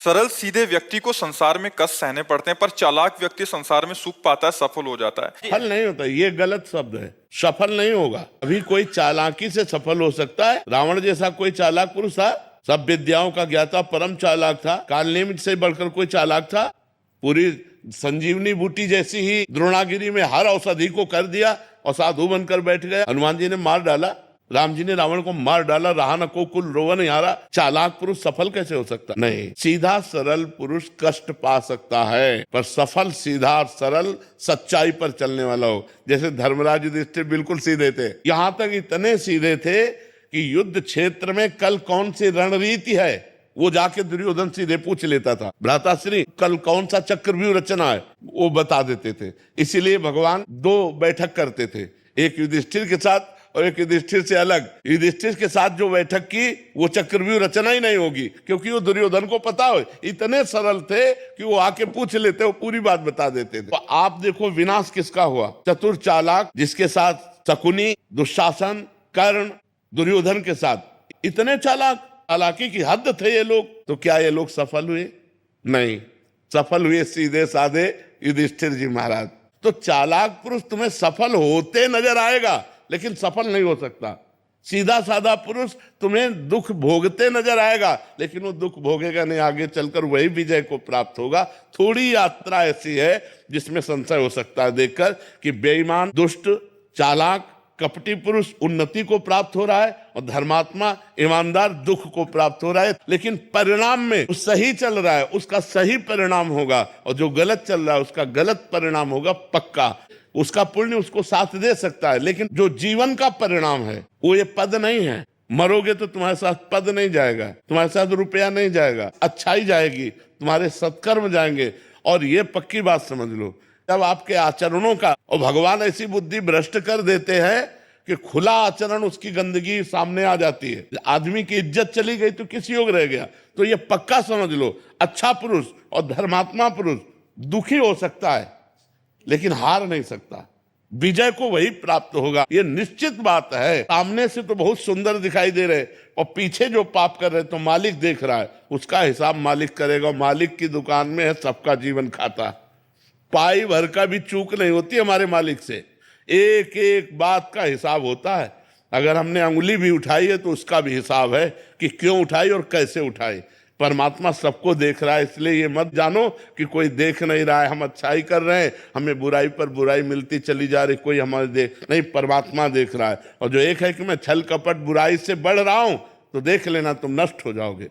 सरल सीधे व्यक्ति को संसार में कष्ट सहने पड़ते हैं, पर चालाक व्यक्ति संसार में सुख पाता है, सफल हो जाता है। सफल नहीं होता, ये गलत शब्द है। सफल नहीं होगा। अभी कोई चालाकी से सफल हो सकता है। रावण जैसा कोई चालाक पुरुष था, सब विद्याओं का ज्ञाता, परम चालाक था। कालनेमित से बढ़कर कोई चालाक था? पूरी संजीवनी बूटी जैसी ही द्रोणागिरी में हर औषधि को कर दिया और साधु बनकर बैठ गया। हनुमान जी ने मार डाला, राम जी ने रावण को मार डाला, रहा न को कुल रोवन हारा। चालाक पुरुष सफल कैसे हो सकता? नहीं, सीधा सरल पुरुष कष्ट पा सकता है, पर सफल सीधा और सरल सच्चाई पर चलने वाला हो। जैसे धर्मराज युधिष्ठिर बिल्कुल सीधे थे, यहां तक इतने सीधे थे कि युद्ध क्षेत्र में कल कौन सी रणनीति है वो जाके दुर्योधन सीधे पूछ लेता था। भ्राताश्री कल कौन सा चक्रव्यूह रचना है वो बता देते थे। इसीलिए भगवान दो बैठक करते थे, एक युधिष्ठिर के साथ और एक युधिष्ठिर से अलग। युधिष्ठिर के साथ जो बैठक की वो चक्रव्यूह रचना ही नहीं होगी, क्योंकि वो दुर्योधन को पता हो। इतने सरल थे कि वो आके पूछ लेते, वो पूरी बात बता देते थे। तो आप देखो विनाश किसका हुआ? चतुर चालाक, जिसके साथ शकुनी, दुशासन, कर्ण, दुर्योधन के साथ इतने चालाक, चालाकी की हद थे ये लोग। तो क्या ये लोग सफल हुए? नहीं, सफल हुए सीधे साधे युधिष्ठिर जी महाराज। तो चालाक पुरुष तुम्हें सफल होते नजर आएगा, लेकिन सफल नहीं हो सकता। सीधा साधा पुरुष तुम्हें दुख भोगते नजर आएगा, लेकिन वो दुख भोगेगा नहीं, आगे चलकर वही विजय को प्राप्त होगा। थोड़ी यात्रा ऐसी है जिसमें संशय हो सकता है देखकर कि बेईमान, दुष्ट, चालाक, कपटी पुरुष उन्नति को प्राप्त हो रहा है और धर्मात्मा, ईमानदार दुख को प्राप्त हो रहा है। लेकिन परिणाम में जो सही चल रहा है उसका सही परिणाम होगा, और जो गलत चल रहा है उसका गलत परिणाम होगा पक्का। उसका पुण्य उसको साथ दे सकता है, लेकिन जो जीवन का परिणाम है वो ये पद नहीं है। मरोगे तो तुम्हारे साथ पद नहीं जाएगा, तुम्हारे साथ रुपया नहीं जाएगा, अच्छाई जाएगी, तुम्हारे सत्कर्म जाएंगे। और ये पक्की बात समझ लो, जब आपके आचरणों का, और भगवान ऐसी बुद्धि भ्रष्ट कर देते हैं कि खुला आचरण उसकी गंदगी सामने आ जाती है। आदमी की इज्जत चली गई तो किस योग रह गया? तो ये पक्का समझ लो, अच्छा पुरुष और धर्मात्मा पुरुष दुखी हो सकता है लेकिन हार नहीं सकता। विजय को वही प्राप्त होगा, ये निश्चित बात है। सामने से तो बहुत सुंदर दिखाई दे रहे और पीछे जो पाप कर रहे तो मालिक देख रहा है, उसका हिसाब मालिक करेगा। मालिक की दुकान में है सबका जीवन खाता। पाई भर का भी चूक नहीं होती हमारे मालिक से, एक एक बात का हिसाब होता है। अगर हमने अंगुली भी उठाई है तो उसका भी हिसाब है कि क्यों उठाई और कैसे उठाई। परमात्मा सबको देख रहा है, इसलिए ये मत जानो कि कोई देख नहीं रहा है, हम अच्छाई कर रहे हैं, हमें बुराई पर बुराई मिलती चली जा रही, कोई हमारे देख नहीं। परमात्मा देख रहा है। और जो एक है कि मैं छल कपट बुराई से बढ़ रहा हूं, तो देख लेना तुम नष्ट हो जाओगे।